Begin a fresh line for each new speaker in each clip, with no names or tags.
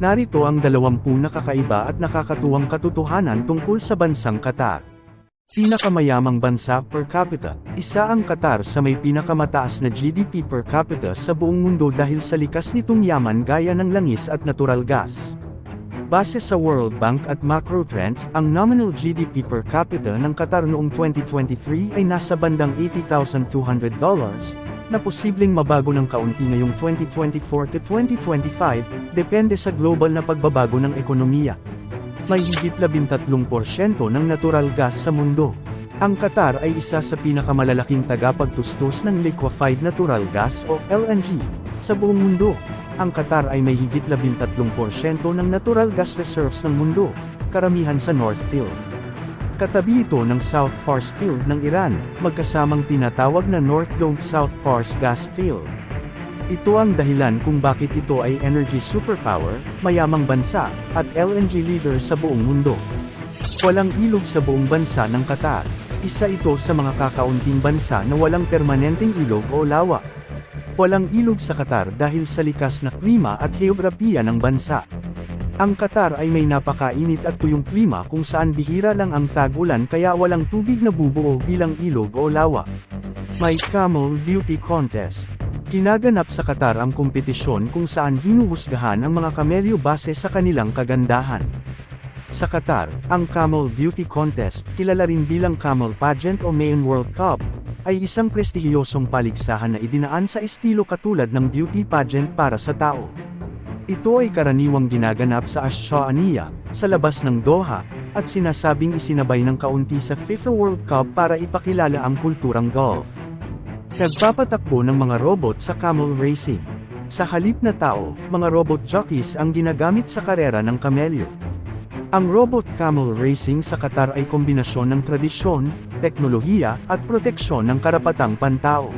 Narito ang 20 na kakaiba at nakakatuwang katotohanan tungkol sa bansang Qatar. Pinakamayamang bansa per capita. Isa ang Qatar sa may pinakamataas na GDP per capita sa buong mundo dahil sa likas nitong yaman gaya ng langis at natural gas. Base sa World Bank at Macro Trends, ang nominal GDP per capita ng Qatar noong 2023 ay nasa bandang $80,200, na posibleng mabago ng kaunti ngayong 2024 to 2025, depende sa global na pagbabago ng ekonomiya. May higit 13% ng natural gas sa mundo. Ang Qatar ay isa sa pinakamalalaking tagapagtustos ng liquefied natural gas o LNG sa buong mundo. Ang Qatar ay may higit 13% ng natural gas reserves ng mundo, karamihan sa North Field. Katabi ito ng South Pars Field ng Iran, magkasamang tinatawag na North Dome South Pars Gas Field. Ito ang dahilan kung bakit ito ay energy superpower, mayamang bansa, at LNG leader sa buong mundo. Walang ilog sa buong bansa ng Qatar. Isa ito sa mga kakaunting bansa na walang permanenteng ilog o lawa. Walang ilog sa Qatar dahil sa likas na klima at heograpiya ng bansa. Ang Qatar ay may napakainit at tuyong klima kung saan bihira lang ang tag-ulan kaya walang tubig na bubuo bilang ilog o lawa. May Camel Beauty Contest. Ginaganap sa Qatar ang kompetisyon kung saan hinuhusgahan ang mga kamelyo base sa kanilang kagandahan. Sa Qatar, ang Camel Beauty Contest, kilala rin bilang Camel Pageant o Main World Cup, ay isang prestihiyosong paligsahan na idinaan sa estilo katulad ng beauty pageant para sa tao. Ito ay karaniwang ginaganap sa Ash-Sha'aniya, sa labas ng Doha, at sinasabing isinabay ng kaunti sa FIFA World Cup para ipakilala ang kulturang golf. Nagpapatakbo ng mga robot sa camel racing. Sa halip na tao, mga robot jockeys ang ginagamit sa karera ng kamelyo. Ang robot camel racing sa Qatar ay kombinasyon ng tradisyon, teknolohiya, at proteksyon ng karapatang pantao.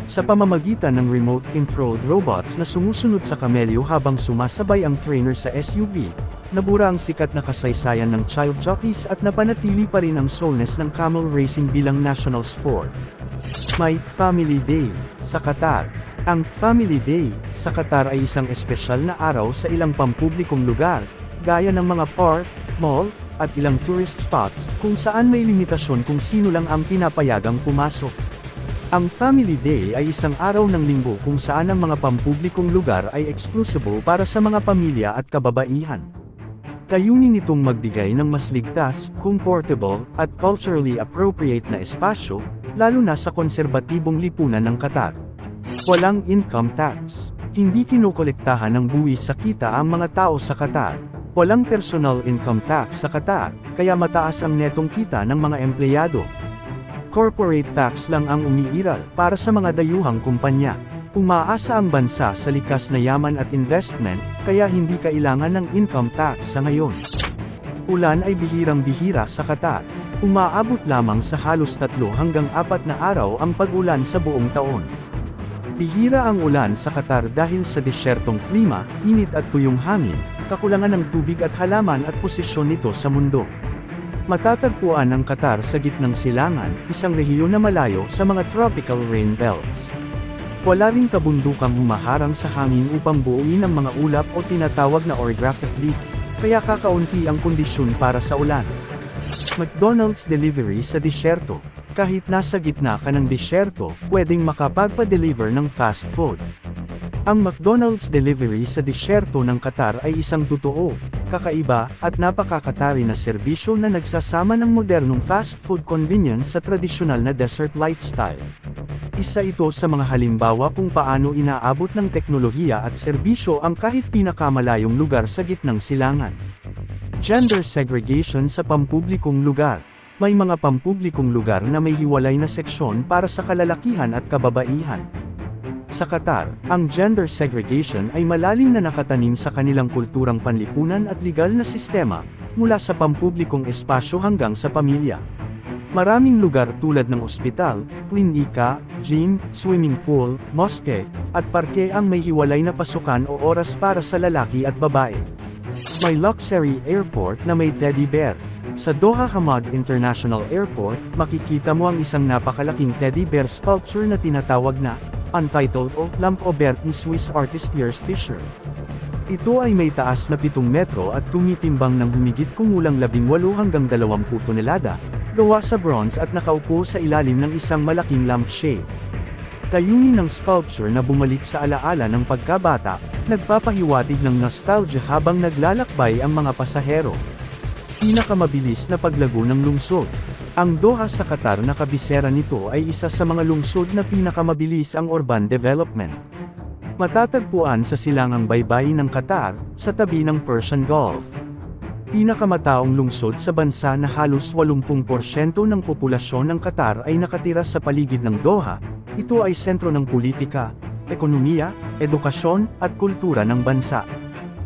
Sa pamamagitan ng remote-controlled robots na sumusunod sa kamelyo habang sumasabay ang trainer sa SUV, nabura ang sikat na kasaysayan ng child jockeys at napanatili pa rin ang soulness ng camel racing bilang national sport. May Family Day sa Qatar. Ang Family Day sa Qatar ay isang espesyal na araw sa ilang pampublikong lugar, gaya ng mga park, mall, at ilang tourist spots, kung saan may limitasyon kung sino lang ang pinapayagang pumasok. Ang Family Day ay isang araw ng linggo kung saan ang mga pampublikong lugar ay exclusive para sa mga pamilya at kababaihan. Layunin nitong magbigay ng mas ligtas, comfortable, at culturally appropriate na espasyo, lalo na sa konserbatibong lipunan ng Qatar. Walang income tax. Hindi kinokolektahan ng buwis sa kita ang mga tao sa Qatar. Walang personal income tax sa Qatar, kaya mataas ang netong kita ng mga empleyado. Corporate tax lang ang umiiral para sa mga dayuhang kumpanya. Umaasa ang bansa sa likas na yaman at investment, kaya hindi kailangan ng income tax sa ngayon. Ulan ay bihirang-bihira sa Qatar. Umaabot lamang sa halos 3 hanggang 4 na araw ang pag-ulan sa buong taon. Bihira ang ulan sa Qatar dahil sa desyertong klima, init at tuyong hangin, kakulangan ng tubig at halaman at posisyon nito sa mundo. Matatagpuan ang Qatar sa gitnang silangan, isang rehiyon na malayo sa mga tropical rain belts. Wala ring kabundukang humaharang sa hangin upang buuin ang mga ulap o tinatawag na orographic leaf, kaya kakaunti ang kondisyon para sa ulan. McDonald's delivery sa disyerto. Kahit nasa gitna ka ng disyerto, pwedeng makapagpa-deliver ng fast food. Ang McDonald's delivery sa disyerto ng Qatar ay isang totoo, kakaiba, at napakakatari na serbisyo na nagsasama ng modernong fast food convenience sa tradisyonal na desert lifestyle. Isa ito sa mga halimbawa kung paano inaabot ng teknolohiya at serbisyo ang kahit pinakamalayong lugar sa gitnang silangan. Gender segregation sa pampublikong lugar. May mga pampublikong lugar na may hiwalay na seksyon para sa kalalakihan at kababaihan. Sa Qatar, ang gender segregation ay malalim na nakatanim sa kanilang kulturang panlipunan at legal na sistema, mula sa pampublikong espasyo hanggang sa pamilya. Maraming lugar tulad ng ospital, klinika, gym, swimming pool, mosque, at parke ang may hiwalay na pasukan o oras para sa lalaki at babae. May luxury airport na may teddy bear. Sa Doha Hamad International Airport, makikita mo ang isang napakalaking teddy bear sculpture na tinatawag na Untitled o Lamp Obert ni Swiss artist Urs Fischer. Ito ay may taas na 7 metro at tumitimbang ng humigit kumulang 18 hanggang 20 tonelada, gawa sa bronze at nakaupo sa ilalim ng isang malaking lampshade. Layunin ng sculpture na bumalik sa alaala ng pagkabata, nagpapahiwatig ng nostalgia habang naglalakbay ang mga pasahero. Pinakamabilis na paglago ng lungsod. Ang Doha sa Qatar na kabisera nito ay isa sa mga lungsod na pinakamabilis ang urban development. Matatagpuan sa silangang baybayin ng Qatar, sa tabi ng Persian Gulf. Pinakamataong lungsod sa bansa na halos 80% ng populasyon ng Qatar ay nakatira sa paligid ng Doha. Ito ay sentro ng politika, ekonomiya, edukasyon, at kultura ng bansa.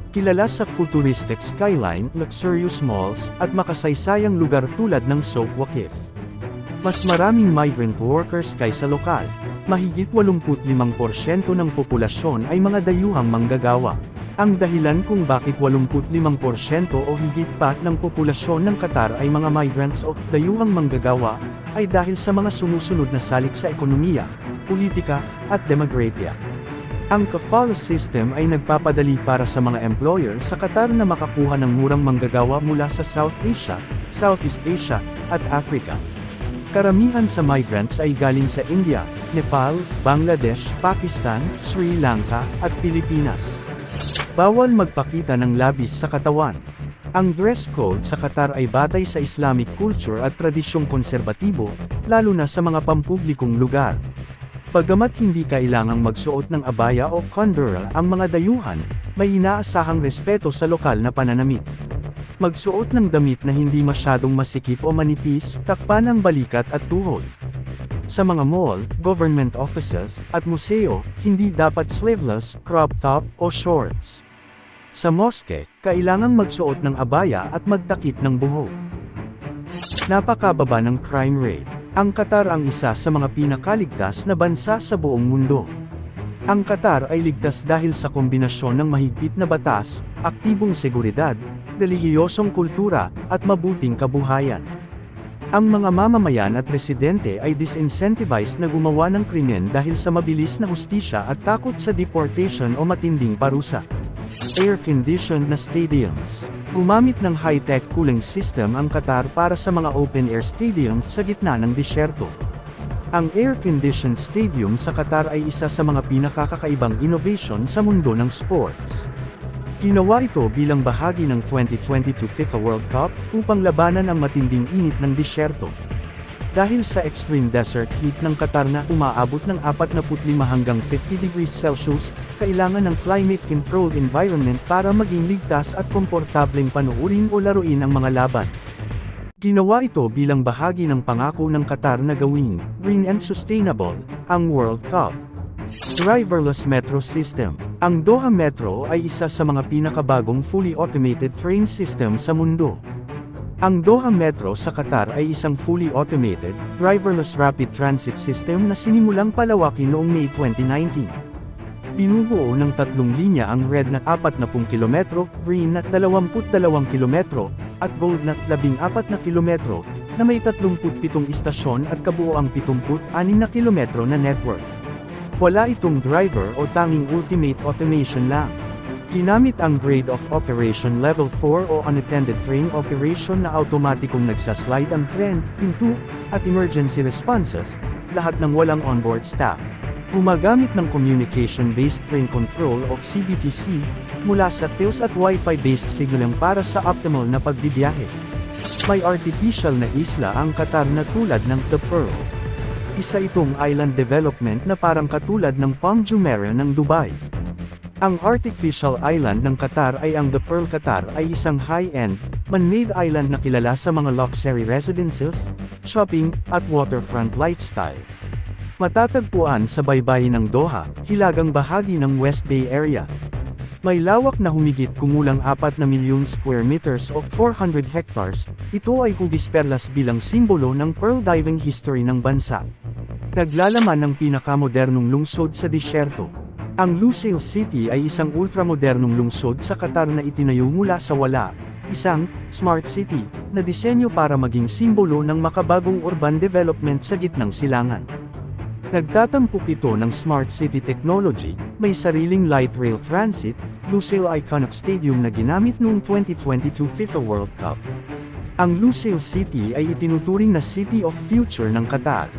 Kilala sa futuristic skyline, luxurious malls, at makasaysayang lugar tulad ng Souq Waqif. Mas maraming migrant workers kaysa lokal. Mahigit 85% ng populasyon ay mga dayuhang manggagawa. Ang dahilan kung bakit 85% o higit pa ng populasyon ng Qatar ay mga migrants o dayuhang manggagawa, ay dahil sa mga sumusunod na salik sa ekonomiya, politika, at demografiya. Ang kafala system ay nagpapadali para sa mga employer sa Qatar na makakuha ng murang manggagawa mula sa South Asia, Southeast Asia, at Africa. Karamihan sa migrants ay galing sa India, Nepal, Bangladesh, Pakistan, Sri Lanka, at Pilipinas. Bawal magpakita ng labis sa katawan. Ang dress code sa Qatar ay batay sa Islamic culture at tradisyong konserbatibo, lalo na sa mga pampublikong lugar. Bagamat hindi kailangang magsuot ng abaya o kondura ang mga dayuhan, may inaasahang respeto sa lokal na pananamit. Magsuot ng damit na hindi masyadong masikip o manipis, takpan ang balikat at tuhod. Sa mga mall, government offices, at museo, hindi dapat sleeveless, crop top, o shorts. Sa mosque, kailangang magsuot ng abaya at magtakip ng buhok. Napakababa ng crime rate. Ang Qatar ang isa sa mga pinakaligtas na bansa sa buong mundo. Ang Qatar ay ligtas dahil sa kombinasyon ng mahigpit na batas, aktibong seguridad, relihiyosong kultura, at mabuting kabuhayan. Ang mga mamamayan at residente ay disincentivized na gumawa ng krimen dahil sa mabilis na hustisya at takot sa deportation o matinding parusa. Air-conditioned na stadiums. Gumamit ng high-tech cooling system ang Qatar para sa mga open-air stadiums sa gitna ng disyerto. Ang air-conditioned stadium sa Qatar ay isa sa mga pinakakakaibang innovation sa mundo ng sports. Ginawa ito bilang bahagi ng 2022 FIFA World Cup upang labanan ang matinding init ng disyerto. Dahil sa extreme desert heat ng Qatar na umaabot ng 45 hanggang 50 degrees Celsius, kailangan ng climate-controlled environment para maging ligtas at komportableng panuurin o laruin ang mga laban. Ginawa ito bilang bahagi ng pangako ng Qatar na gawing green and sustainable ang World Cup. Driverless Metro System. Ang Doha Metro ay isa sa mga pinakabagong fully automated train system sa mundo. Ang Doha Metro sa Qatar ay isang fully automated, driverless rapid transit system na sinimulang palawakin noong May 2019. Binubuo ng 3 linya ang red na 40 kilometro, green na 22 kilometro, at gold na 14 na kilometro, na may 37 istasyon at kabuoang 76 na kilometro na network. Wala itong driver o tanging ultimate automation lang. Ginamit ang Grade of Operation Level 4 o Unattended Train Operation na automatikong nagsaslide ang tren, pinto, at emergency responses, lahat ng walang onboard staff. Gumagamit ng Communication-Based Train Control o CBTC, mula sa Thales at Wi-Fi-based signaling para sa optimal na pagbibiyahe. May artificial na isla ang Qatar na tulad ng The Pearl. Isa itong island development na parang katulad ng Palm Jumeirah ng Dubai. Ang artificial island ng Qatar ay ang The Pearl Qatar ay isang high-end, man-made island na kilala sa mga luxury residences, shopping, at waterfront lifestyle. Matatagpuan sa baybayin ng Doha, hilagang bahagi ng West Bay Area. May lawak na humigit kumulang 4 na milyong square meters o 400 hectares, ito ay hugis perlas bilang simbolo ng pearl diving history ng bansa. Naglalaman ng pinakamodernong lungsod sa disyerto. Ang Lusail City ay isang ultramodernong lungsod sa Qatar na itinayo mula sa wala, isang smart city na disenyo para maging simbolo ng makabagong urban development sa gitnang silangan. Nagtatampok ito ng Smart City Technology, may sariling light rail transit, Lusail Iconic Stadium na ginamit noong 2022 FIFA World Cup. Ang Lusail City ay itinuturing na City of Future ng Qatar.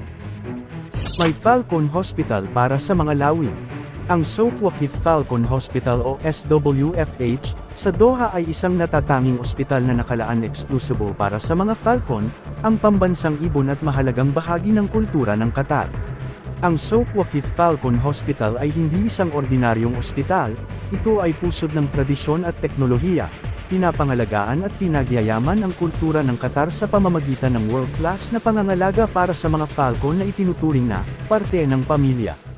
May Falcon Hospital para sa mga lawin. Ang Souq Waqif Falcon Hospital o SWFH, sa Doha ay isang natatanging ospital na nakalaan eksklusibo para sa mga Falcon, ang pambansang ibon at mahalagang bahagi ng kultura ng Qatar. Ang Souq Waqif Falcon Hospital ay hindi isang ordinaryong ospital, ito ay pusod ng tradisyon at teknolohiya, pinapangalagaan at pinagyayaman ang kultura ng Qatar sa pamamagitan ng world-class na pangangalaga para sa mga Falcon na itinuturing na parte ng pamilya.